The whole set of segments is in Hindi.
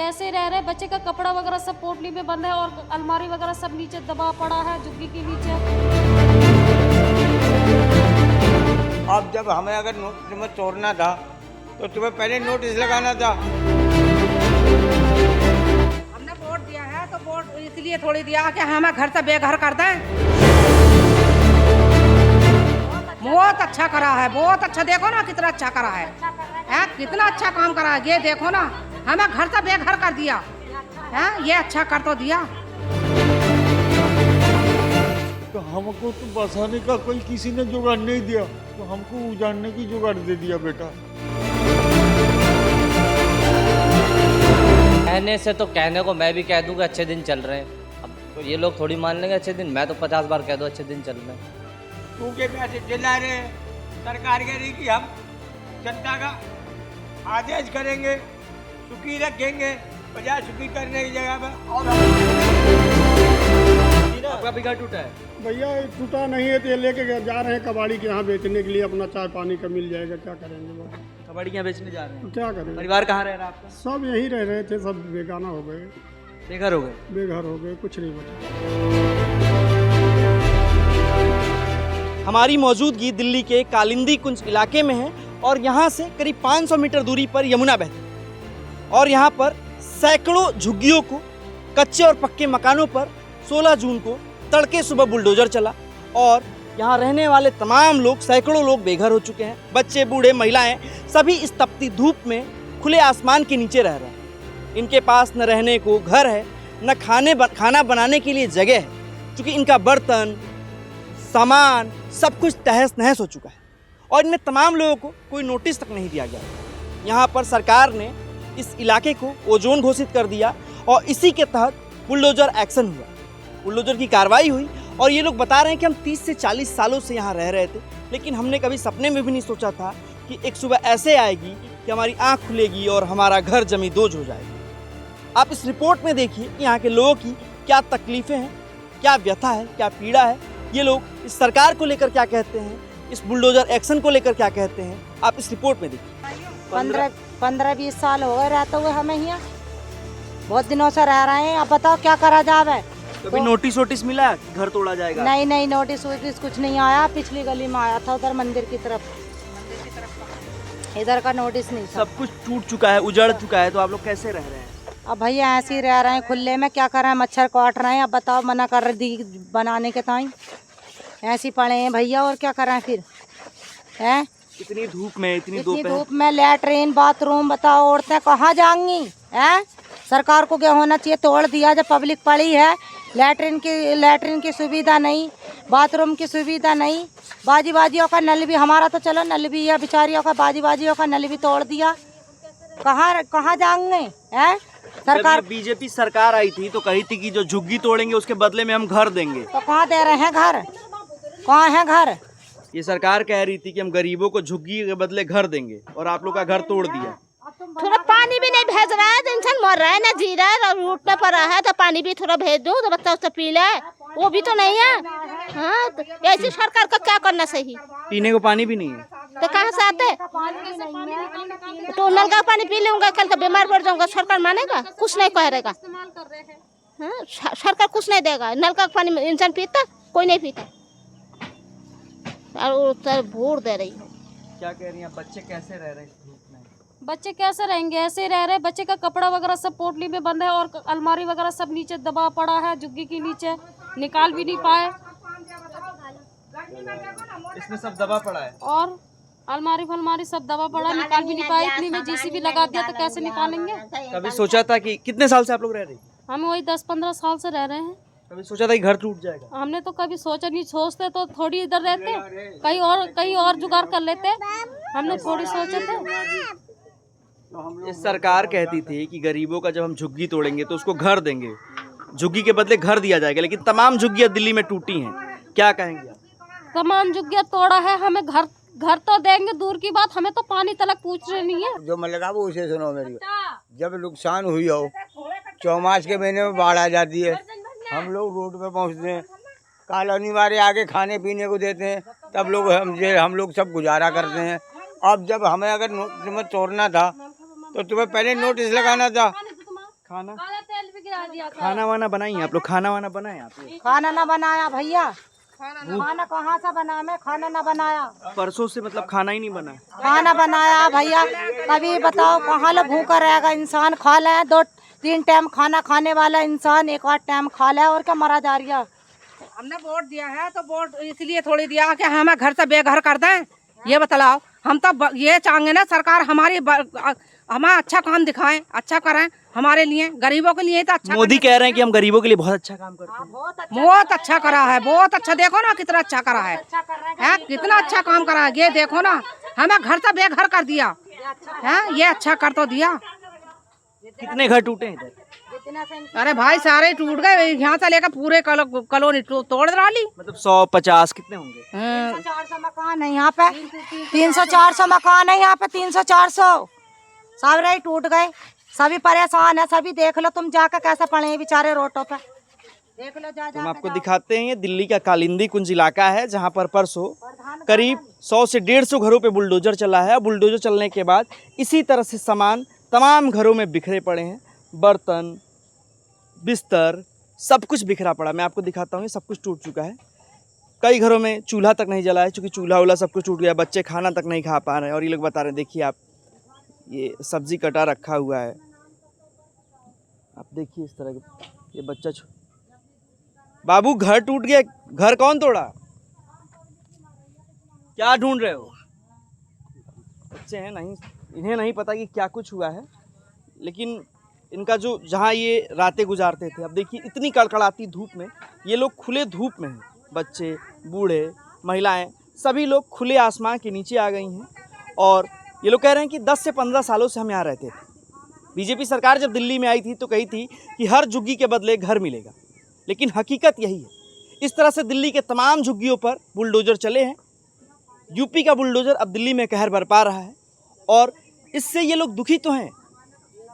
रहेंगे, ऐसे ही रह रहे। बच्चे का कपड़ा वगैरह सब पोटली में बंद है और अलमारी वगैरह सब नीचे दबा पड़ा है झुग्गी के नीचे। अब जब हमें अगर तुम्हें तोड़ना था तो तुम्हें पहले नोटिस लगाना था। हमने वोट दिया है तो वोट इसलिए थोड़ी दिया कि हमें घर से बेघर कर दें। बहुत अच्छा करा है, बहुत अच्छा। देखो ना कितना अच्छा करा है, कितना अच्छा काम करा है। ये देखो ना, हमें घर से बेघर कर दिया है। ये अच्छा कर तो दिया। तो हमको तो बसाने का कोई किसी ने जुगाड़ नहीं दिया, तो हमको उजाड़ने की जुगाड़ दे दिया बेटा। कहने से तो कहने को मैं भी कह दूंगा अच्छे दिन चल रहे हैं। अब तो ये लोग थोड़ी मान लेंगे अच्छे दिन। मैं तो 50 बार कह दूं अच्छे दिन चल रहे हैं। क्योंकि पैसे चिल्ला रहे हैं, सरकार कह रही कि हम जनता का आदेश करेंगे, सुखी रखेंगे, बजाय सुखी करने की जगह पर और आपका भी घर टूटा है? भैया टूटा नहीं है तो ये लेके जा रहे हैं कबाड़ी के यहाँ बेचने के लिए। अपना चाय पानी का मिल जाएगा, क्या करेंगे वो। कबाड़ी यहाँ बेचने जा रहे हैं? तो क्या करेंगे। परिवार कहाँ रह रहा है आपका? सब यहीं रह रहे थे, सब बेगाना हो गए, बेघर हो गए? बेघर हो गए, कुछ नहीं बचा। हमारी मौजूदगी दिल्ली के कालिंदी कुंज इलाके में है और यहाँ से करीब 500 मीटर दूरी पर यमुना बहती है और यहाँ पर सैकड़ों झुग्गियों को, कच्चे और पक्के मकानों पर 16 जून को तड़के सुबह बुलडोजर चला और यहाँ रहने वाले तमाम लोग, सैकड़ों लोग बेघर हो चुके हैं। बच्चे, बूढ़े, महिलाएं सभी इस तपती धूप में खुले आसमान के नीचे रह रहे हैं। इनके पास न रहने को घर है, न खाना बनाने के लिए जगह है, क्योंकि इनका बर्तन, सामान सब कुछ तहस नहस हो चुका है और इनमें तमाम लोगों को कोई नोटिस तक नहीं दिया गया। यहाँ पर सरकार ने इस इलाके को ओजोन घोषित कर दिया और इसी के तहत बुलडोजर एक्शन हुआ, बुलडोजर की कार्रवाई हुई। और ये लोग बता रहे हैं कि हम 30 से 40 सालों से यहाँ रह रहे थे, लेकिन हमने कभी सपने में भी नहीं सोचा था कि एक सुबह ऐसे आएगी कि हमारी आँख खुलेगी और हमारा घर जमींदोज हो जाएगा। आप इस रिपोर्ट में देखिए कि यहाँ के लोगों की क्या तकलीफ़ें हैं, क्या व्यथा है, क्या पीड़ा है। ये लोग इस सरकार को लेकर क्या कहते हैं, इस बुलडोजर एक्शन को लेकर क्या कहते हैं, आप इस रिपोर्ट में देखिए। 15-20 साल हो गए रहते हुए हमें यहाँ, बहुत दिनों से रह रहे हैं। अब बताओ क्या करा जावे। कभी नोटिस वोटिस मिला है कि घर तोड़ा जाएगा? नहीं, नोटिस वोटिस कुछ नहीं आया। पिछली गली में आया था, उधर मंदिर की तरफ, इधर का नोटिस नहीं था। सब कुछ टूट चुका है, उजड़ चुका है, तो आप लोग कैसे रह रहे हैं? अब भैया ऐसे ही रह रहे हैं खुले में, क्या कर रहे हैं, मच्छर काट रहे हैं। अब बताओ, मना कर दी बनाने के टाइम, ऐसे ही पड़े हैं भैया, और क्या कर रहे हैं फिर हैं। इतनी धूप में, इतनी धूप में लैट्रिन बाथरूम, बताओ औरतें कहाँ जाएंगी हैं। सरकार को क्या होना चाहिए, तोड़ दिया। जब पब्लिक पड़ी है, लैट्रिन की सुविधा नहीं, बाथरूम की सुविधा नहीं, बाजियों का नल भी, हमारा तो चलो नल भी है, बेचारियों का बाजियों का नल भी तोड़ दिया। कहाँ जाएंगे हैं। सरकार, बीजेपी सरकार आई थी तो कही थी कि जो झुग्गी तोड़ेंगे उसके बदले में हम घर देंगे, तो कहाँ दे रहे हैं घर, कहाँ है घर। ये सरकार कह रही थी कि हम गरीबों को झुग्गी के बदले घर देंगे और आप लोग का घर तोड़ दिया। थोड़ा पानी भी नहीं भेज रहा है तो इंसान मर रहा है ना, जी रहा है और उठने पर रहा है, तो पानी भी थोड़ा भेज दो तो बच्चा उससे पी ले, वो भी तो नहीं है। हाँ, तो ऐसी सरकार का क्या करना सही। पीने को पानी भी नहीं है तो कहाँ से आते, तो नल का पानी पी लूंगा, कल का बीमार पड़ जाऊंगा, सरकार मानेगा? कुछ नहीं कहेगा। हाँ, सरकार कुछ नहीं देगा। नल का पानी इंसान पीता, कोई नहीं पीता, और वोट दे रही है। क्या कह रही हैं, बच्चे कैसे रह रहे हैं इस धूप में? बच्चे कैसे रहेंगे, ऐसे ही रह रहे। बच्चे का कपड़ा वगैरह सब पोटली में बंद है और अलमारी वगैरह सब नीचे दबा पड़ा है झुग्गी के नीचे, निकाल भी नहीं पाए। इसमें सब दबा पड़ा है और अलमारी सब दबा पड़ा, निकाल भी नहीं पाए। इतनी में जेसीबी लगा दिया तो कैसे निकालेंगे। कभी सोचा था कि, कितने साल से आप लोग रह रहे हैं? हम वही 10-15 साल से रह रहे हैं। कभी सोचा था कि घर टूट जाएगा? हमने तो कभी सोचा नहीं, सोचते तो थोड़ी इधर रहते, कहीं और जुगाड़ कर लेते, हमने थोड़ी सोचे थे। इस सरकार कहती थी कि गरीबों का जब हम झुग्गी तोड़ेंगे तो उसको घर देंगे, झुग्गी के बदले घर दिया जाएगा, लेकिन तमाम झुग्गियां दिल्ली में टूटी हैं। क्या कहेंगे आप? तमाम झुग्गियां तोड़ा है, हमें घर तो देंगे, दूर की बात, हमें तो पानी तलक पूछ रहे नहीं है। जो मैं लगा वो उसे सुनो मेरी। जब नुकसान हुई हो, चौमास के महीने में बाढ़ आ जाती है, हम लोग रोड पे पहुंचते हैं, कॉलोनी वाले आगे खाने पीने को देते हैं, तब लोग हम लोग सब गुजारा करते हैं। अब जब हमें अगर तुम्हें तोड़ना था तो तुम्हें पहले नोटिस लगाना था। खाना काला तेल भी गिरा दिया था। खाना वाना बनाई आप लोग? खाना वाना बनाए आप लोग? खाना ना बनाया भैया, खाना कहाँ से बना, मैं खाना ना बनाया। परसों से मतलब खाना ही नहीं बना? खाना बनाया भैया, कभी बताओ कहाँ लो भूखा रहेगा इंसान। खा ले 2-3 टाइम खाना खाने वाला इंसान 1-8 टाइम खा ले, और क्या मरा जा रही है। हमने वोट दिया है तो वोट इसलिए थोड़ी दिया कि हमें घर से बेघर कर दें, ये बतलाओ। हम तो ये चाहेंगे ना सरकार हमें अच्छा काम दिखाएं, अच्छा करें हमारे लिए, गरीबों के लिए तो अच्छा। मोदी कह रहे हैं कि हम गरीबों के लिए बहुत अच्छा काम करते हैं। बहुत अच्छा करा है, बहुत अच्छा। देखो ना कितना अच्छा करा है, कितना अच्छा काम करा है। ये देखो ना, हमें घर से बेघर कर दिया है, ये अच्छा कर तो दिया। कितने घर टूटे हैं इधर? अरे भाई सारे टूट गए, यहाँ से लेकर पूरे कॉलोनी तोड़ डाली। मतलब 100-50 कितने होंगे? 300-400 मकान है यहाँ पे, 300-400 मकान है यहाँ पे, 300-400 सब रही टूट गए। सभी परेशान है, सभी देख लो तुम जाकर कैसे पड़े हैं बेचारे रोडों पे, देख लो जा हम आपको दिखाते हैं। ये दिल्ली का कालिंदी कुंज इलाका है, जहाँ पर परसों करीब 100 से 150 घरों पे बुलडोजर चला है। बुलडोजर चलने के बाद इसी तरह से सामान तमाम घरों में बिखरे पड़े हैं। बर्तन, बिस्तर, सब कुछ बिखरा पड़ा। मैं आपको दिखाता हूँ, ये सब कुछ टूट चुका है। कई घरों में चूल्हा तक नहीं जला है, क्योंकि चूल्हा वूल्हा सब कुछ टूट गया। बच्चे खाना तक नहीं खा पा रहे हैं। और ये लोग बता रहे हैं, देखिए आप, ये सब्जी कटा रखा हुआ है। आप देखिए इस तरह के, ये बच्चा बाबू घर टूट गया। घर कौन तोड़ा? क्या ढूंढ रहे हो? बच्चे हैं, नहीं, इन्हें नहीं पता कि क्या कुछ हुआ है, लेकिन इनका जो जहाँ ये रातें गुजारते थे, अब देखिए इतनी कड़कड़ाती धूप में ये लोग खुले धूप में हैं। बच्चे, बूढ़े, महिलाएं, सभी लोग खुले आसमान के नीचे आ गई हैं। और ये लोग कह रहे हैं कि 10 से 15 सालों से हम यहाँ रहते थे। बीजेपी सरकार जब दिल्ली में आई थी तो कही थी कि हर झुग्गी के बदले घर मिलेगा, लेकिन हकीकत यही है। इस तरह से दिल्ली के तमाम झुग्गियों पर बुलडोजर चले हैं। यूपी का बुलडोजर अब दिल्ली में कहर बरपा रहा है, और इससे ये लोग दुखी तो हैं,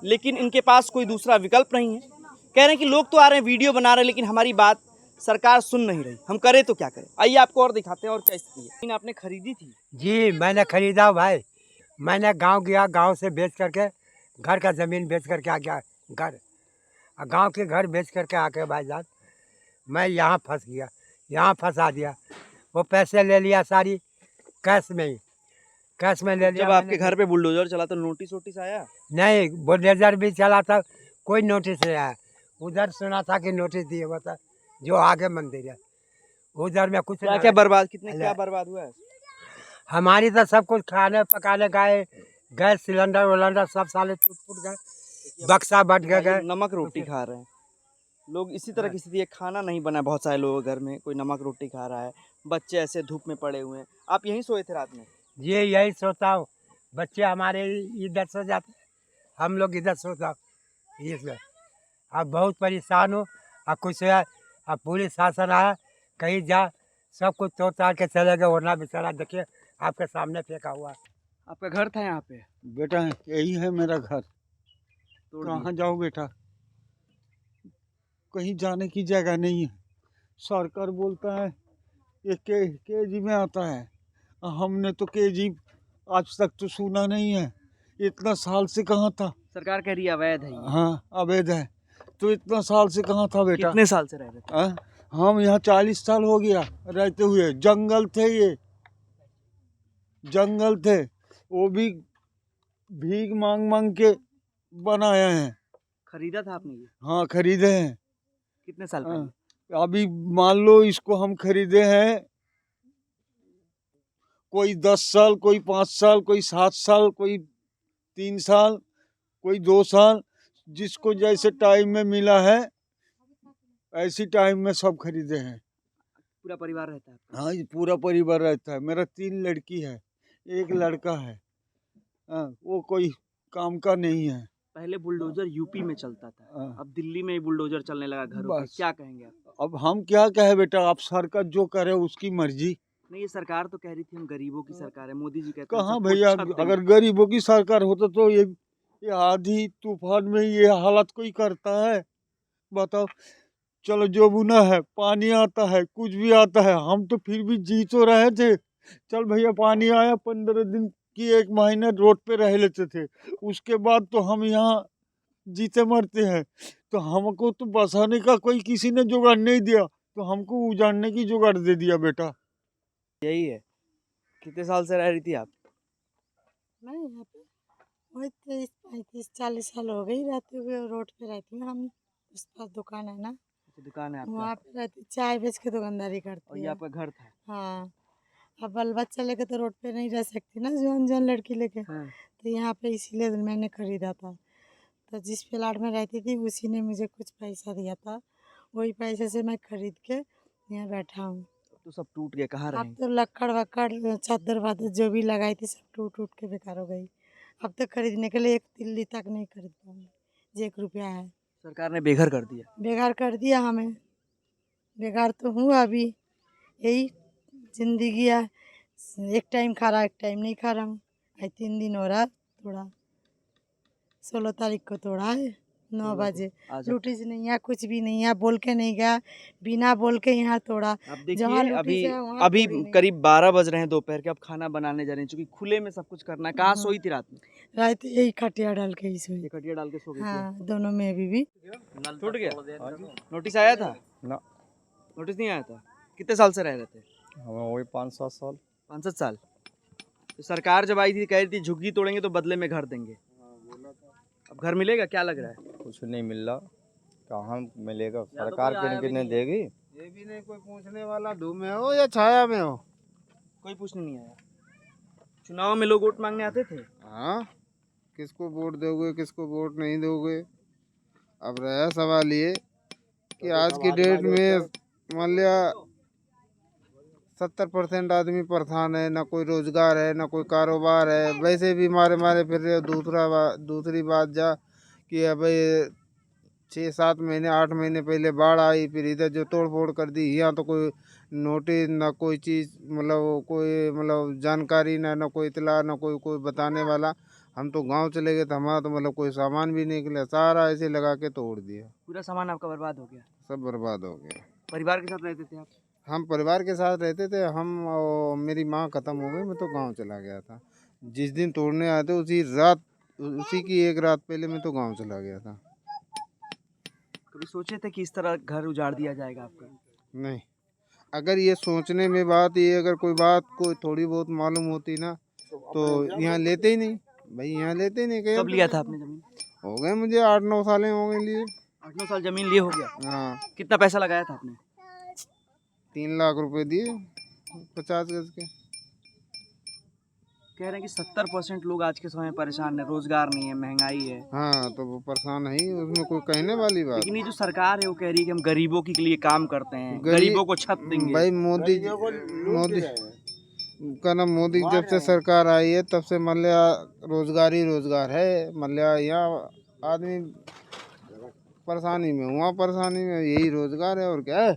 लेकिन इनके पास कोई दूसरा विकल्प नहीं है। कह रहे हैं कि लोग तो आ रहे हैं, वीडियो बना रहे हैं, लेकिन हमारी बात सरकार सुन नहीं रही। हम करें तो क्या करें? आइए आपको और दिखाते हैं और क्या स्थिति है। आपने खरीदी थी? जी मैंने खरीदा भाई। मैंने गांव गया, गांव से बेच करके घर का ज़मीन बेच करके आ गया घर, गांव के घर बेच करके आके भाईजान मैं यहाँ फंस गया, यहाँ फंसा दिया। वो पैसे ले लिया सारी कैश में ही, कैश में ले लिया। जब आपके घर पे बुलडोजर चला तो नोटिस वोटिस आया? नहीं, बुलडोजर भी चला था, कोई नोटिस नहीं आया। उधर सुना था कि नोटिस दिए हुआ था, जो आगे मंदिर है उधर में कुछ क्या बर्बाद, क्या बर्बाद हुआ है? हमारी तो सब कुछ खाने पकाने का गैस सिलेंडर वलेंडर सब साले टूट गए, बक्सा बट गए। नमक रोटी खा रहे हैं लोग, इसी तरह की स्थिति है। खाना नहीं बना बहुत सारे लोगों के घर में, कोई नमक रोटी खा रहा है। बच्चे ऐसे धूप में पड़े हुए हैं। आप यहीं सोए थे रात में? ये यही सोता हूँ, बच्चे हमारे इधर सो जाते, हम लोग इधर सोता हूँ। इसमें अब बहुत परेशान हूँ। अब कुछ अब पुलिस शासन आया, कहीं जा सब कुछ तोड़ ताड़ के चले गए, वरना बेचारा देखिए आपके सामने फेंका हुआ। आपका घर था यहाँ पे? बेटा यही है मेरा घर। कहाँ जाओ बेटा, कहीं जाने की जगह नहीं है। सरकार बोलता है ये केजी में आता है, हमने तो केजी आज तक तो सुना नहीं है। इतना साल से कहाँ था? सरकार कह रही है अवैध है ये। हाँ अवैध है, तो इतना साल से कहाँ था बेटा? कितने साल से रह रहे थे? हम यहाँ 40 साल हो गया रहते हुए। जंगल थे, ये जंगल थे, वो भी भीख मांग मांग के बनाए हैं। खरीदा था आपने ये? हाँ खरीदे हैं। कितने साल पहले? अभी मान लो इसको हम खरीदे हैं, कोई 10 साल, कोई 5 साल, कोई 7 साल, कोई 3 साल, कोई 2 साल, जिसको जैसे टाइम में मिला है ऐसी टाइम में सब खरीदे हैं। पूरा परिवार रहता है? हाँ ये पूरा परिवार रहता है। मेरा 3 लड़की है, 1 लड़का है। वो कोई काम का नहीं है। पहले बुलडोजर यूपी में चलता था, अब दिल्ली में बुलडोजर चलने लगा घरों पे। क्या कहेंगे आप? अब हम क्या कहे बेटा, आप सरकार जो करे उसकी मर्जी। नहीं, ये सरकार तो कह रही थी हम गरीबों की सरकार है, मोदी जी कहते हैं कहाँ सबको भैया, छत देंगे। अगर गरीबों की सरकार होता तो ये आंधी तूफान में ये हालत कोई करता है? बताओ। चलो जो बुना है, पानी आता है, कुछ भी आता है, हम तो फिर भी जी तो रहे थे। चल भैया पानी आया, 15 दिन की 1 महीना रोड पे रह लेते थे। उसके बाद तो हम यहाँ जीते मरते हैं। तो हमको तो बसाने का कोई किसी ने जुगाड़ नहीं दिया, तो हमको उजाड़ने की जुगाड़ दे दिया बेटा। यही है। कितने साल से रह रही थी आप? मैं यहाँ पे वही 23-35-40 साल हो गई रहते हुए, रोड पे रहती हूँ हम। उस पास दुकान है ना, दुकान है आपका? वहाँ पे रहती, चाय बेच के दुकानदारी और करती ये है। आपका घर था? हाँ, अब बाल बच्चा लेके तो रोड पे नहीं रह सकती ना, जवान जवान लड़की लेके। हाँ। तो यहाँ पे इसीलिए मैंने खरीदा था। तो जिस प्लाट में रहती थी उसी ने मुझे कुछ पैसा दिया था, वही पैसे से मैं खरीद के यहाँ बैठा हूँ। तो सब टूट गया, कहाँ अब रहेंगे? तो लक्कड़ वक्कड़ चादर वादर जो भी लगाई थी सब टूट टूट के बेकार हो गई। अब तो खरीदने के लिए एक तिल्ली तक नहीं खरीद पाऊंगी, जो 1 रुपया है। सरकार ने बेघर कर दिया। बेकार कर दिया हमें, बेकार तो हूँ अभी, यही जिंदगी है। एक टाइम खा रहा, एक टाइम नहीं खा रहा हूँ। आज 3 दिन हो रहा थोड़ा, 16 तारीख को तोड़ा है 9 बजे। आज नोटिस नहीं है, कुछ भी नहीं है, बोल के नहीं गया, बिना बोल के यहाँ तोड़ा। अब जहाँ देखिए नोटिस अभी है, वहाँ अभी तोड़ी नहीं। करीब 12 बज रहे हैं दोपहर के। अब खाना बनाने जा रहे हैं, क्योंकि खुले में सब कुछ करना है। कहाँ सोई थी रात में? रात यही खटिया डाल के ही सोई। ये खटिया डाल के सो गई थी। हाँ, दोनों में भी। टूट गया? नोटिस आया था? ना, नोटिस नहीं आया था। कितने साल से रह रहे थे? हमें वही 5-7 साल। 5-7 साल। तो सरकार जब आई थी कह रही थी झुग्गी तोड़ेंगे तो बदले में घर देंगे। अब घर मिलेगा? क्या लग रहा है? कुछ नहीं मिल रहा, कहाँ मिलेगा? सरकार किन देगी? ये भी नहीं कोई पूछने वाला, धूप में हो या छाया में हो। कोई पूछने नहीं आया। चुनाव में लोग वोट मांगने आते थे। हाँ, किसको वोट दोगे, किसको वोट नहीं दोगे। अब रहा सवाल ये कि आज की डेट में मान लिया 70% आदमी परेशान है, ना कोई रोजगार है, ना कोई कारोबार है। वैसे भी मारे मारे फिर रहे हो। दूसरी बात जा कि अब 6-7 महीने 8 महीने पहले बाढ़ आई, फिर इधर जो तोड़ फोड़ कर दी। यहाँ तो कोई नोटिस ना कोई चीज़, मतलब कोई मतलब जानकारी ना कोई इतला, ना कोई बताने वाला। हम तो गांव चले गए तो हमारा तो मतलब कोई सामान भी नहीं निकला, सारा ऐसे लगा के तोड़ दिया। पूरा सामान आपका बर्बाद हो गया? सब बर्बाद हो गया। परिवार के साथ रहते थे आप? हम परिवार के साथ रहते थे। हम और मेरी माँ ख़त्म हो गई, मैं तो गांव चला गया था। जिस दिन तोड़ने आए थे उसी की 1 रात पहले मैं तो गांव चला गया था। कभी सोचे थे कि इस तरह घर उजाड़ दिया जाएगा आपका? नहीं, अगर ये सोचने में बात, ये अगर कोई बात कोई थोड़ी बहुत मालूम होती ना तो यहाँ लेते ही नहीं भाई, यहाँ लेते ही नहीं। कब लिया था आपने जमीन? हो गए मुझे 8-9 साल हो गए लिए। 8-9 साल जमीन लिए हो गया? हाँ। कितना पैसा लगाया था आपने? 3 लाख रुपए दिए 50 गज के। कह रहे हैं कि 70% लोग आज के समय में परेशान है, रोजगार नहीं है, महंगाई है। हाँ, तो वो परेशान है ही, उसमें कोई कहने वाली बात। लेकिन ये जो सरकार है वो कह रही है कि हम गरीबों के लिए काम करते हैं, गरीब- गरीबों को छत देंगे। भाई मोदी का नाम, मोदी जब से सरकार आई है तब से मान लिया रोजगार ही रोजगार है। मान लिया यहाँ आदमी परेशानी में, वहाँ परेशानी में, यही रोजगार है और क्या है।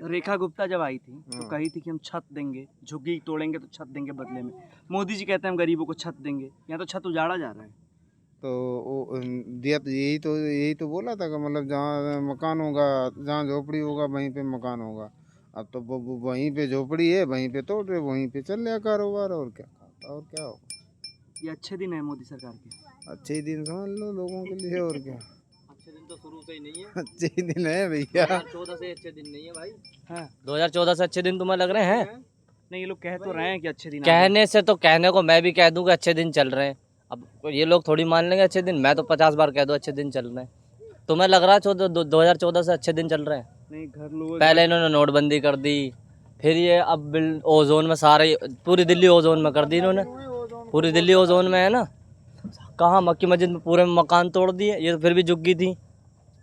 रेखा गुप्ता जब आई थी तो कही थी कि हम छत देंगे, झुग्गी तोड़ेंगे तो छत देंगे बदले में। मोदी जी कहते हैं हम गरीबों को छत देंगे, यहाँ तो छत उजाड़ा जा रहा है। तो वो दिया तो यही तो बोला था कि मतलब जहाँ मकान होगा, जहाँ झोपड़ी होगा वहीं पे मकान होगा। अब तो वहीं पे झोपड़ी है, वहीं पे तोड़ रहे, वहीं पे चल रहा कारोबार। और क्या होगा। ये अच्छे दिन है मोदी सरकार के? अच्छे दिन समझ लो लोगों के लिए, और क्या। अच्छे दिन तो शुरू से ही नहीं है। अच्छे ही दिन है भैया। 2014 से अच्छे दिन नहीं है भाई। हाँ। 2014 से अच्छे दिन तुम्हें लग रहे हैं? नहीं, ये लोग कह तो रहे हैं कि अच्छे दिन आ कहने से तो, कहने को मैं भी कह दूं कि अच्छे दिन चल रहे हैं। अब ये लोग थोड़ी मान लेंगे अच्छे दिन। मैं तो 50 बार कह दूं अच्छे दिन चल रहे हैं। तुम्हें लग रहा है 2014 से अच्छे दिन चल रहे हैं? नहीं, घर लोग पहले इन्होंने नोटबंदी कर दी, फिर ये अब ओजोन में सारे, पूरी दिल्ली ओजोन में कर दी इन्होंने। पूरी दिल्ली ओजोन में है ना। कहाँ मक्की मस्जिद में पूरे मकान तोड़ दिए। ये तो फिर भी झुग्गी थी,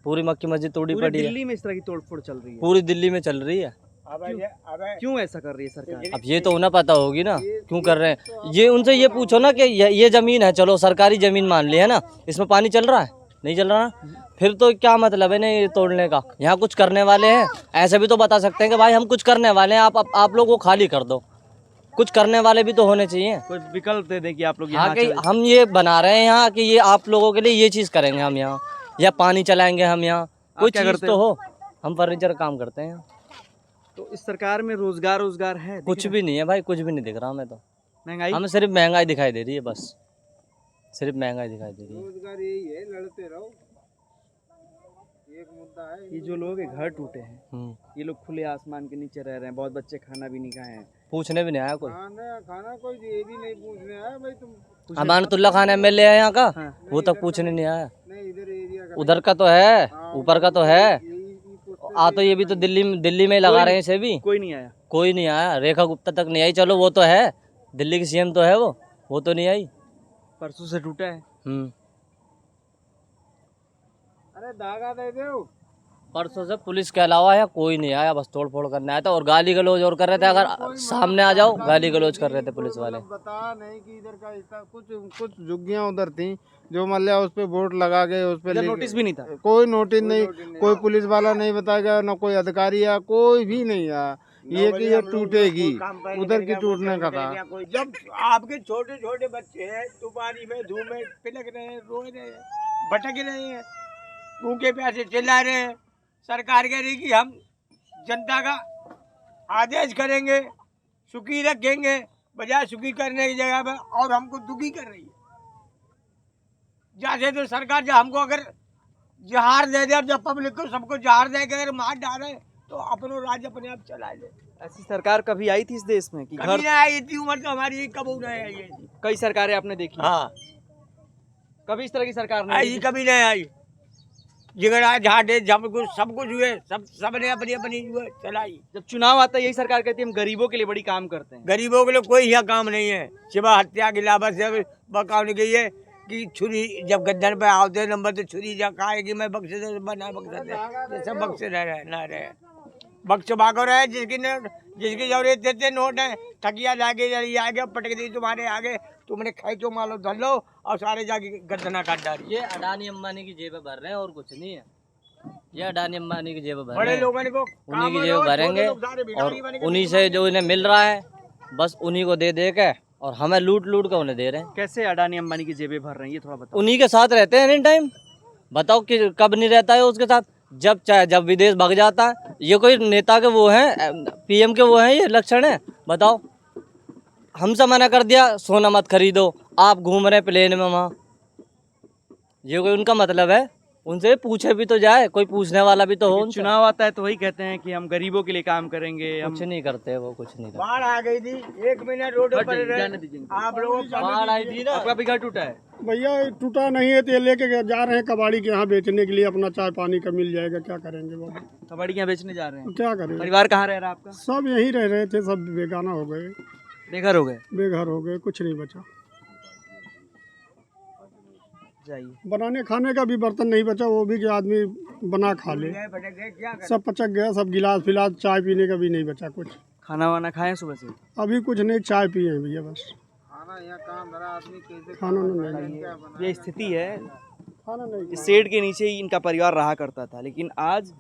पूरी मक्की मस्जिद तोड़ी पूरी पड़ी है। दिल्ली में इस तरह की तोड़फोड़ चल रही है? पूरी दिल्ली में चल रही है। क्यों ऐसा कर रही है सरकार? अब ये तो उन्हें पता होगी ना क्यों कर रहे हैं। ये उनसे ये पूछो ना कि ये ज़मीन है, चलो सरकारी ज़मीन मान ली है ना, इसमें पानी चल रहा है? नहीं चल रहा ना, फिर तो क्या मतलब है ना ये तोड़ने का। यहाँ कुछ करने वाले हैं, ऐसे भी तो बता सकते हैं कि भाई हम कुछ करने वाले हैं, आप लोग वो खाली कर दो। कुछ करने वाले भी तो होने चाहिए। कोई विकल्प दे दे कि आप लोग हाँ यहाँ कि हम ये बना रहे हैं यहाँ कि ये आप लोगों के लिए ये चीज़ करेंगे हम यहाँ, या पानी चलाएंगे हम यहाँ, कोई क्या चीज़ करते तो हो। हम फर्नीचर का काम करते हैं। तो इस सरकार में रोजगार है? कुछ भी नहीं है भाई, कुछ भी नहीं दिख रहा हमें तो। महंगाई? हमें सिर्फ महंगाई दिखाई दे रही है, बस सिर्फ महंगाई दिखाई दे रही है। रोजगार यही है, लड़ते रहो। ये जो लोग घर टूटे हैं, ये लोग खुले आसमान के नीचे रह रहे हैं, बहुत बच्चे खाना भी नहीं खाए हैं, पूछने भी नहीं आया कोई। खाना कोई दे भी नहीं पूछने आया भाई तुम। अमानतुल्लाह खान MLA है यहाँ का, वो तक पूछने नहीं आया। नहीं इधर एरिया का उधर का तो है, ऊपर का तो है। आ तो ये भी तो दिल्ली में ही लगा रहे हैं इसे भी। कोई नहीं आया। कोई नहीं आया, रेखा गुप्ता तक नहीं आई। चलो वो तो है, दिल्ली की CM तो है वो तो नहीं आई। परसों से टूटा है। अरे धागा दे दो। परसों से पुलिस के अलावा है कोई नहीं आया, बस तोड़ फोड़ करने आया था और गाली गलौज और कर रहे थे। अगर सामने आ जाओ गाली गलौज कर रहे थे पुलिस वाले। बता नहीं कि इधर का हिस्सा कुछ झुग्गियां उधर थी जो मतलब उस पे बोर्ड लगा के उस पे नोटिस भी नहीं था। कोई नोटिस नहीं, कोई पुलिस वाला नहीं बताया, न कोई अधिकारी आया, कोई भी नहीं आया। ये कि ये टूटेगी, उधर की टूटने का था। जब आपके छोटे छोटे बच्चे हैं तूफानी में धूप में पिलक रहे हैं, रो रहे हैं, भटक रहे हैं, भूखे प्यासे चिल्ला रहे हैं, सरकार कह रही कि हम जनता का आदेश करेंगे, सुखी रखेंगे, बजाय सुखी करने की जगह पर और हमको दुखी कर रही है। जैसे तो सरकार जब हमको अगर जहार दे दे, जब पब्लिक को सबको जहार दे के अगर मार डाले तो अपनो राज्य अपने आप चला ले। ऐसी सरकार कभी आई थी इस देश में कि कभी नहीं आई, इतनी उम्र तो हमारी कब नहीं आई है। कई सरकारें आपने देखी। हाँ, कभी इस तरह की सरकार नहीं आई, कभी नहीं आई। झगड़ा झाटे जब कुछ सब कुछ हुए, सबने अपनी अपनी चलाई। जब चुनाव आता है यही सरकार कहती है हम गरीबों के लिए बड़ी काम करते हैं। गरीबों के लिए कोई यहाँ काम नहीं है सिवा हत्या के अलावा से बकाने गई है कि छुरी जब गद्दन पे आवते नंबर तो छुरी जा खाएगी मैं बक्से से बना बक्से ये सब बक्से रहे बक्स भागो रहे जिसकी जरूरत देते नोट है ठगिया लागे आगे पटक दी तुम्हारे आगे, तुमने खैचो मालो धर लो और सारे जाके गर्दना काट डाली। ये अडानी अंबानी की जेबें भर रहे हैं और कुछ नहीं है। ये अडानी अंबानी की जेबें भर बड़े रहे हैं, लोगों को उन्हीं की जेब भरेंगे और उन्हीं से जो इन्हें मिल रहा है बस उन्हीं को दे के और हमें लूट के उन्हें दे रहे हैं। कैसे अडानी अंबानी की जेबें भर रहे हैं ये थोड़ा बताओ। उन्हीं के साथ रहते हैं एनी टाइम। बताओ कि कब नहीं रहता है उसके साथ, जब विदेश भाग जाता है। ये कोई नेता के वो हैं, PM के वो हैं, ये लक्षण है? बताओ, हमसे मना कर दिया सोना मत खरीदो, आप घूम रहे हैं प्लेन में वहाँ। ये कोई उनका मतलब है? उनसे पूछे भी तो जाए, कोई पूछने वाला भी तो हो। चुनाव आता है तो वही कहते हैं कि हम गरीबों के लिए काम करेंगे। कुछ नहीं करते वो, कुछ नहीं करते। बाढ़ आ गई थी, 1 महीना रोड पर रहे आप लोगों को। बाढ़ आई थी ना, आपका भी घर टूटा है? भैया टूटा नहीं है तो ये लेके जा रहे हैं कबाड़ी के यहाँ बेचने के लिए, अपना चाय पानी का मिल जाएगा, क्या करेंगे बाबू। कबाड़ी यहाँ बेचने जा रहे हैं? क्या करें। परिवार कहाँ रह रहा है आपका? सब यहीं रह रहे थे, सब बेगाना हो गए, बेघर हो गए। बेघर हो गए, कुछ नहीं बचा। जाइए। बनाने खाने का भी बर्तन नहीं बचा, वो भी कि आदमी बना खा ले। सब पचक गया, सब गिलास फिलास, चाय पीने का भी नहीं बचा कुछ। खाना वाना खाए सुबह से? अभी कुछ नहीं, चाय पिए हैं भैया बस। खाना नहीं, ये स्थिति है। खाना नहीं। इस शेड के नीचे ही इनका परिवार रहा करता था, लेकिन आज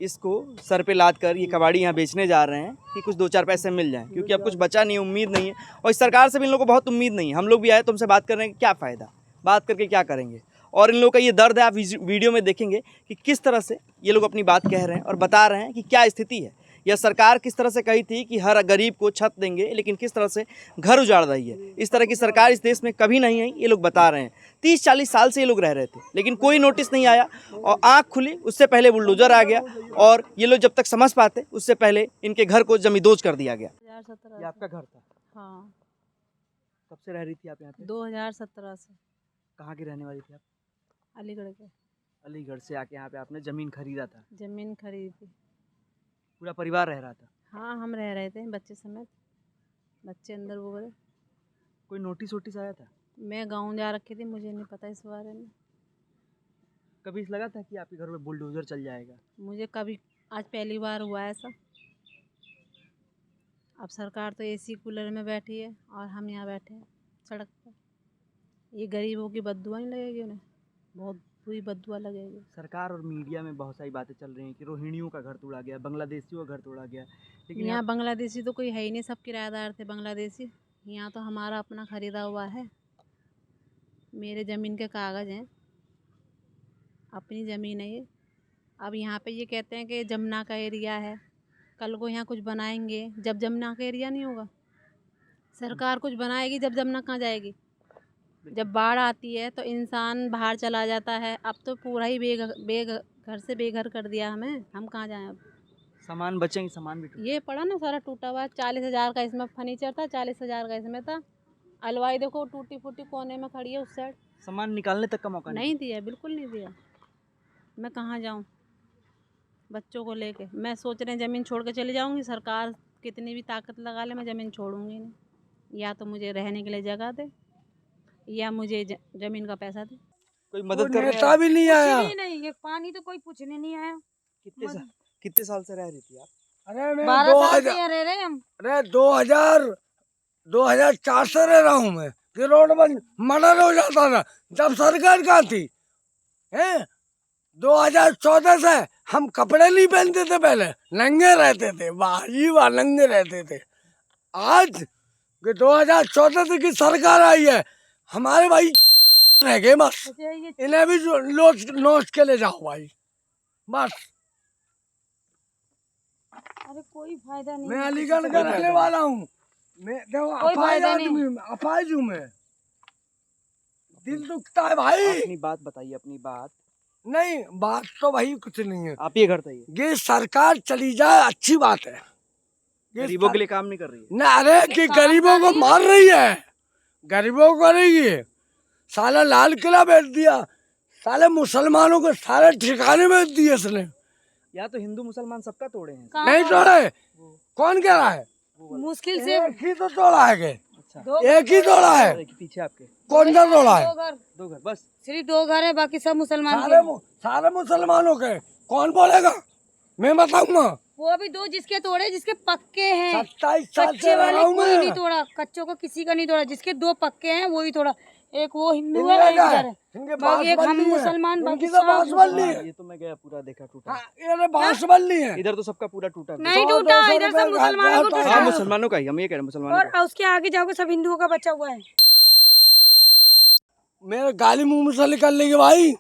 इसको सर पे लाद कर ये कबाड़ी यहाँ बेचने जा रहे हैं कि कुछ 2-4 पैसे मिल जाएं, क्योंकि अब कुछ बचा नहीं, उम्मीद नहीं है। और इस सरकार से भी इन लोगों को बहुत उम्मीद नहीं है। हम लोग भी आए तुमसे बात कर रहे हैं, क्या फ़ायदा, बात करके क्या करेंगे। और इन लोगों का ये दर्द है, आप वीडियो में देखेंगे कि किस तरह से ये लोग अपनी बात कह रहे हैं और बता रहे हैं कि क्या स्थिति है। यह सरकार किस तरह से कही थी कि हर गरीब को छत देंगे, लेकिन किस तरह से घर उजाड़ रही है। इस तरह की सरकार इस देश में कभी नहीं आई, ये लोग बता रहे हैं। 30-40 साल से ये लोग रह रहे थे, लेकिन कोई नोटिस नहीं आया और आँख खुली उससे पहले बुलडोजर आ गया और ये लोग जब तक समझ पाते उससे पहले इनके घर को जमींदोज कर दिया गया। ये आपका घर था? हाँ। कब से रह रही थी आप यहाँ पे? 2017 से। कहाँ की रहने वाली थी आप? अलीगढ़ के। अलीगढ़ से आके यहाँ पे आपने ज़मीन खरीदा था? जमीन खरीदी। पूरा परिवार रह रहा था? हाँ, हम रह रहे थे बच्चे समेत। बच्चे अंदर वो गए। कोई नोटिस वोटिस आया था? मैं गांव जा रखी थी, मुझे नहीं पता इस बारे में। कभी लगा था कि आपके घर में बुलडोजर चल जाएगा? मुझे कभी, आज पहली बार हुआ ऐसा। अब सरकार तो AC कूलर में बैठी है और हम यहाँ बैठे हैं सड़क पर। ये गरीबों की बद्दुआ नहीं लगेगी उन्हें? बहुत बुरी बद्दुआ लगेगी। सरकार और मीडिया में बहुत सारी बातें चल रही हैं कि रोहिणियों का घर तोड़ा गया, बांग्लादेशियों का घर तोड़ा गया, लेकिन यहाँ बांग्लादेशी तो कोई है ही नहीं, सब किराएदार थे बांग्लादेशी। यहाँ तो हमारा अपना ख़रीदा हुआ है। मेरे ज़मीन के कागज़ हैं, अपनी ज़मीन है ये। अब यहाँ पे ये कहते हैं कि जमुना का एरिया है, कल को यहाँ कुछ बनाएंगे, जब जमुना का एरिया नहीं होगा। सरकार कुछ बनाएगी जब जमुना कहाँ जाएगी? जब बाढ़ आती है तो इंसान बाहर चला जाता है। अब तो पूरा ही घर से बेघर कर दिया हमें, हम कहाँ जाएं अब। सामान बचेंगे, सामान भी ये पड़ा ना सारा टूटा हुआ, 40,000 का इसमें फर्नीचर था, 40,000 का इसमें था। अलवाई देखो टूटी फूटी कोने में खड़ी है उस साइड। सामान निकालने तक का मौका नहीं दिया, बिल्कुल नहीं दिया। मैं कहाँ जाऊँ बच्चों को लेके। मैं सोच रहे हैं ज़मीन छोड़ के चली जाऊँगी, सरकार कितनी भी ताकत लगा ले मैं ज़मीन छोड़ूंगी नहीं। या तो मुझे रहने के लिए जगह दे या मुझे ज़मीन का पैसा दे। कोई मदद कर नेता भी नहीं आया। नहीं, ये पानी तो कोई पूछने नहीं आया। कितने साल से रह रही थी आप? अरे मैं 12 साल से यहाँ रह रहे हम। अरे 2004 से रह रहा हूँ मैं। कि रोड बंद मर्डर हो जाता था जब सरकार कहाँ थी, हैं? 2014 से हम कपड़े नहीं पहनते थे, पहले नंगे रहते थे, वाह नंगे रहते थे। आज 2014 से की सरकार आई है, हमारे भाई रह गए बस। इन्हें भी नोच के ले जाओ भाई बस। अरे कोई फायदा नहीं। मैं अलीगढ़ का रहने वाला हूँ। मैं देखो अपाहिज आदमी, अपाहिज हूँ मैं। दिल दुखता है भाई। अपनी बात बताइए, अपनी बात। नहीं, बात तो भाई कुछ नहीं है। आप ये करते हैं, ये सरकार चली जाए अच्छी बात है। गरीबों के लिए काम नहीं कर रही है। ना, अरे कि गरीबों को मार रही है, गरीबों को रही है। साला लाल किला बेच दिया, साले मुसलमानों के सारे ठिकाने बेच दिए इसने। या तो हिंदू मुसलमान सबका तोड़े हैं। नहीं तोड़े, कौन कह रहा है? मुश्किल से एक ही तो तोड़ा है के? अच्छा, एक ही तोड़ा है। पीछे आपके कौन सा तोड़ा है? 2 घर बस। सिर्फ 2 घर है, बाकी सब मुसलमान सारे मुसलमानों के। कौन बोलेगा? मैं बताऊंगा। वो अभी 2 जिसके तोड़े, जिसके पक्के हैं। 27 साल कच्चे से रह वाले रहा हूं कोई मैं। नहीं तोड़ा, कच्चों को किसी का नहीं तोड़ा। जिसके 2 पक्के हैं वही तोड़ा। एक वो हिंदू इनका है, एक क्या इधर है? है। इनके बाकी एक हम बांसबल्ली है। मुसलमान, बाकी इनकी तो सब बांसबल्ली मुसलमान। है। ये तो मैं गया पूरा देखा टूटा। हाँ, ये बांसबल्ली है। इधर तो सबका पूरा टूटा। नहीं टूटा, 100-200 इधर सब रुपए मुसलमानों को का टूटा हाँ, है। मुसलमानों का ही, हम ये कह रहे हैं मुसलमानों और उसके आगे जाओगे सब हिंदुओं का बचा हुआ है। मेरे गाली मुंह से निकलने के भाई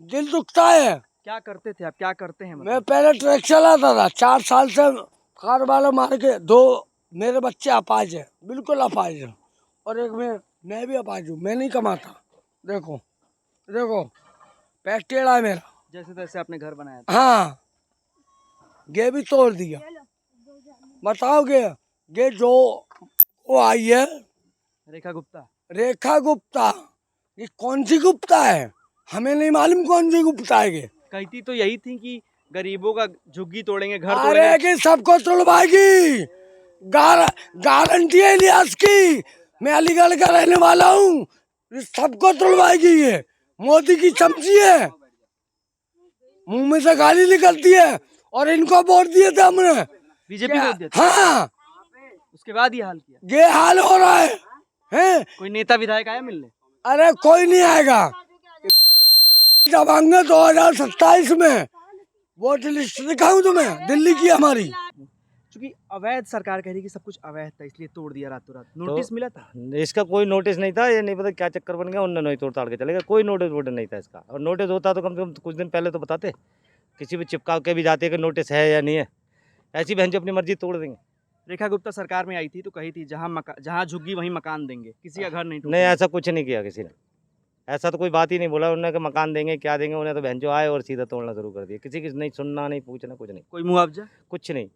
दिल दुखता है। क्या करते थे आप, क्या करते हैं? मैं पहले ट्रक चलाता था, 4 साल से कार वाला मार के। 2 मेरे बच्चे अपाहिज है, बिल्कुल अपाहिज है। और एक मैं भी अपाहिज हूँ। मैं नहीं कमाता। देखो देखो पैर टेढ़ा है मेरा। जैसे तैसे आपने घर बनाया था। हाँ, ये भी तोड़ दिया। बताओगे ये जो वो आई है रेखा गुप्ता। रेखा गुप्ता, ये कौन सी गुप्ता है? हमें नहीं मालूम कौन सी गुप्ता है ये। कहती तो यही थी कि गरीबों का झुग्गी तोड़ेंगे, घर अरे तोड़ेंगे। कि सबको तोड़वाएगी, गारंटी है इलियास की। मैं अलीगढ़ का रहने वाला हूँ, सबको तोड़वाएगी ये। मोदी की चमची है, मुंह में से गाली निकलती है। और इनको वोट दिए थे हमने, बीजेपी को दिया था। हाँ, उसके बाद ये हाल किया। ये हाल हो रहा है, हैं? कोई नेता विधायक आया मिलने? अरे कोई नहीं आएगा। जब आएंगे 2027 में, वोट लिस्ट दिखाऊं तुम्हें दिल्ली की हमारी। क्योंकि अवैध सरकार कह रही कि सब कुछ अवैध था, इसलिए तोड़ दिया रातों रात। नोटिस मिला था? इसका कोई नोटिस नहीं था, ये नहीं पता क्या चक्कर बन गया, उन्होंने नहीं तोड़ ताड़ के चले गए। कोई नोटिस वोटिस नहीं था इसका। और नोटिस होता तो कम से कम कुछ दिन पहले तो बताते, किसी भी चिपका के भी जाते कि नोटिस है या नहीं है। ऐसी बहन जो अपनी मर्जी तोड़ देंगे। रेखा गुप्ता सरकार में आई थी तो कही थी जहाँ झुग्गी वहीं मकान देंगे, किसी का घर नहीं नहीं, टूटेगा। ऐसा कुछ नहीं किया किसी ने। ऐसा तो कोई बात ही नहीं बोला उन्होंने कि मकान देंगे क्या देंगे। उन्हें तो बहन जो आए और सीधा तोड़ना शुरू कर दिया। किसी की नहीं सुनना, नहीं पूछना, कुछ नहीं। कोई मुआवजा? कुछ नहीं,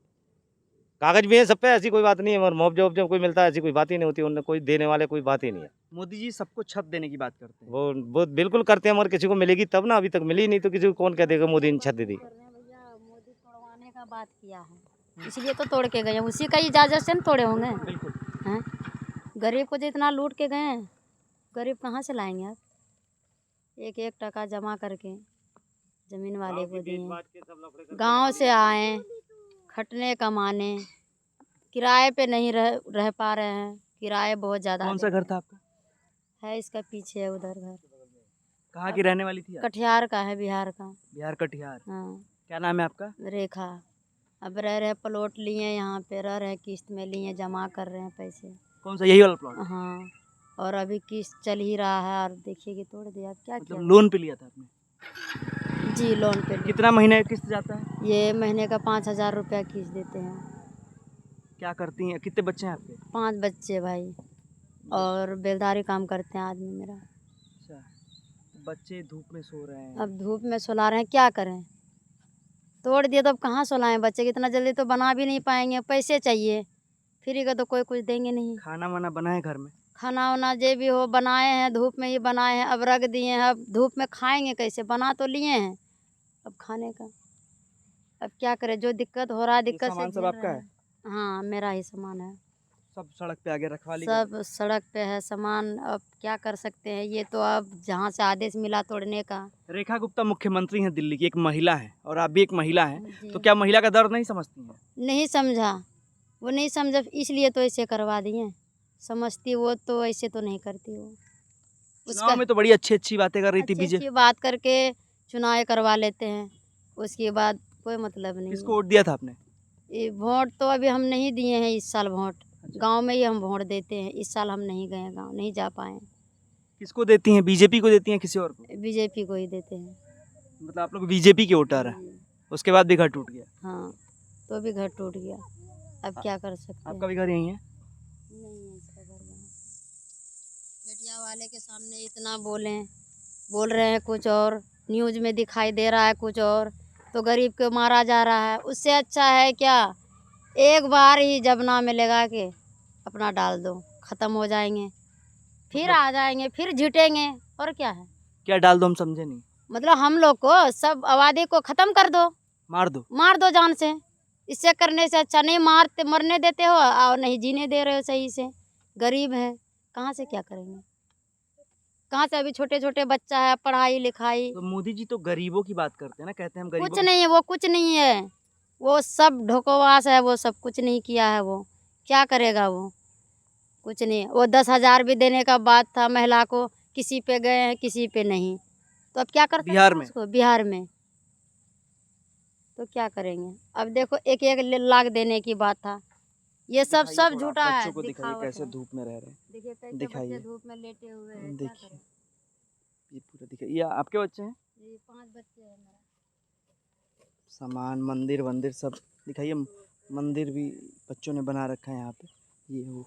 कागज भी है सब पे, ऐसी कोई बात नहीं है। मगर मुआवजा उपजा कोई मिलता है ऐसी कोई बात ही नहीं होती। उन्हें कोई देने वाले कोई बात ही नहीं है। मोदी जी सबको छत देने की बात करते हैं। वो बिल्कुल करते हैं, मगर किसी को मिलेगी तब ना। अभी तक मिली नहीं तो किसी को कौन कह देगा मोदी ने छत दे दी। मोदी तोड़वाने का बात किया है, इसलिए तो तोड़ के गए। उसी का इजाजत से तोड़े होंगे। बिल्कुल। हैं? गरीब को जितना लूट के गए, गरीब कहाँ से लाएंगे आप? 1-1 टका जमा करके जमीन वाले को दिए। गांव से आए खटने कमाने, किराए पे नहीं रह पा रहे हैं। किराए बहुत ज़्यादा। कौन सा घर था आपका? है इसका पीछे है उधर घर। कहाँ की रहने वाली थी आप? कटिहार का है, बिहार का। बिहार कटिहार। हाँ, क्या नाम है आपका? रेखा। अब रह रहे प्लॉट लिए यहाँ पे, रह रहे किस्त में लिए, जमा कर रहे हैं पैसे। कौन सा, यही वाला प्लॉट? हाँ, और अभी किस्त चल ही रहा है और देखिए कि तोड़ दिया। क्या मतलब किया? लोन पे लिया था आपने? जी, लोन पे। कितना महीने किस्त जाता है? ये महीने का 5,000 रुपया किस्त देते हैं। क्या करती हैं? कितने बच्चे हैं आपके? 5 बच्चे भाई, और बेलदारी काम करते हैं आदमी मेरा। अच्छा, बच्चे धूप में सो रहे हैं। अब धूप में सुला रहे हैं, क्या करें? तोड़ दिए तो अब कहाँ सुलाएं बच्चे की, इतना जल्दी तो बना भी नहीं पाएंगे, पैसे चाहिए, फ्री का तो कोई कुछ देंगे नहीं। खाना वाना बना है घर में? खाना वाना जो भी हो बनाए हैं, धूप में ही बनाए हैं, अब रख दिए हैं, अब धूप में खाएंगे कैसे, बना तो लिए हैं, अब खाने का अब क्या करें, जो दिक्कत हो रहा है दिक्कत से सामान सब झेल आपका रहे है? हैं। हाँ मेरा ही सामान है, सब सड़क पे आगे रखवाली सब सड़क पे है सामान, अब क्या कर सकते हैं, ये तो अब जहाँ से आदेश मिला तोड़ने का। रेखा गुप्ता मुख्यमंत्री हैं दिल्ली की, एक महिला है और आप भी एक महिला हैं, जी। तो क्या महिला का दर्द नहीं समझती हैं? नहीं समझा, वो नहीं समझा, इसलिए तो ऐसे करवा दिए, समझती वो तो ऐसे तो नहीं करती वो। चुनाव में तो बड़ी अच्छी अच्छी बातें कर रही थी अच्छी बीजेपी। अच्छी बात करके चुनाव करवा लेते हैं, उसके बाद कोई मतलब नहीं किसको वोट दिया था आपने? ये वोट तो अभी हम नहीं दिए हैं इस साल वोट, गांव में ही हम वोट देते हैं, इस साल हम नहीं गए गांव, नहीं जा पाए। किसको देती हैं, बीजेपी को देती हैं किसी और को? बीजेपी को ही देते हैं। मतलब आप लोग बीजेपी के वोटर हैं, उसके बाद भी घर टूट गया? हाँ तो भी घर टूट गया, अब क्या कर सकते हैं। आपका भी घर यहीं है? नहीं है इसका घर यहाँ। मीडिया वाले के सामने इतना बोल रहे हैं कुछ और, न्यूज़ में दिखाई दे रहा है कुछ और, तो गरीब को मारा जा रहा है। उससे अच्छा है क्या, एक बार ही जबना में लगा के अपना डाल दो, ख़त्म हो जाएंगे, फिर आ जाएंगे, फिर झिटेंगे, और क्या है। क्या डाल दो, हम समझे नहीं। मतलब हम लोग को, सब आबादी को ख़त्म कर दो, मार दो जान से। इससे करने से अच्छा, नहीं मारते मरने देते हो और नहीं जीने दे रहे हो सही से। गरीब है, कहाँ से क्या करेंगे, कहाँ से, अभी छोटे छोटे बच्चा है, पढ़ाई लिखाई। तो मोदी जी तो गरीबों की बात करते हैं ना, कहते हैं हम गरीबों कुछ नहीं है, वो कुछ नहीं है, वो सब ढोकोवास है, वो सब कुछ नहीं किया है, वो क्या करेगा, वो कुछ नहीं। वो 10,000 भी देने का बात था महिला को, किसी पे गए हैं किसी पे नहीं, तो अब क्या कर सकते हैं बिहार में? उसको, बिहार में तो क्या करेंगे। अब देखो 1-1 लाख देने की बात था, ये सब झूठा है। बच्चों को दिखाइए कैसे धूप में रह रहे हैं, देखिए कैसे दिखाइए। बच्चे धूप में लेटे हुए हैं, क्या देखिए करें। ये पूरा दिखाइए, ये आपके बच्चे हैं? जी 5 बच्चे हैं मेरा। सामान मंदिर वंदिर सब दिखाइए, मंदिर भी बच्चों ने बना रखा है यहाँ पे, ये वो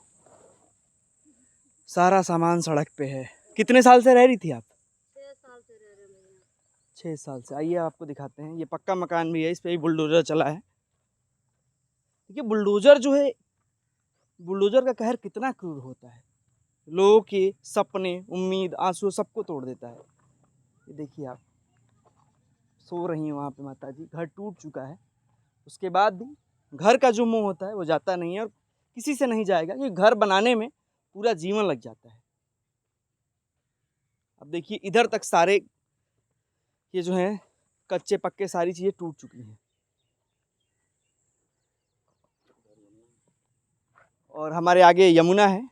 सारा सामान सड़क पे है। कितने साल से रह रही थी आप? 6 साल से रह रहे हैं। 6 साल से। आइए आपको दिखाते हैं, ये पक्का मकान भी है, इस पे भी बुलडोजर चला है। देखिए बुलडोजर जो है, बुलडोजर का कहर कितना क्रूर होता है, लोगों के सपने, उम्मीद, आंसू सबको तोड़ देता है। ये देखिए आप सो रही हैं वहाँ पे माता जी, घर टूट चुका है, उसके बाद भी घर का जो मोह होता है वो जाता नहीं है, और किसी से नहीं जाएगा, क्योंकि घर बनाने में पूरा जीवन लग जाता है। अब देखिए इधर तक सारे ये जो हैं कच्चे पक्के सारी चीज़ें टूट चुकी हैं, और हमारे आगे यमुना है,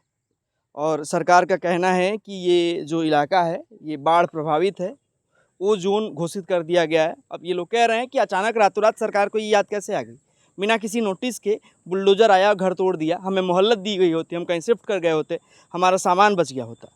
और सरकार का कहना है कि ये जो इलाका है ये बाढ़ प्रभावित है, वो जोन घोषित कर दिया गया है। अब ये लोग कह रहे हैं कि अचानक रातों रात सरकार को ये याद कैसे आ गई, बिना किसी नोटिस के बुलडोजर आया, घर तोड़ दिया, हमें मोहल्लत दी गई होती, हम कहीं शिफ्ट कर गए होते, हमारा सामान बच गया होता।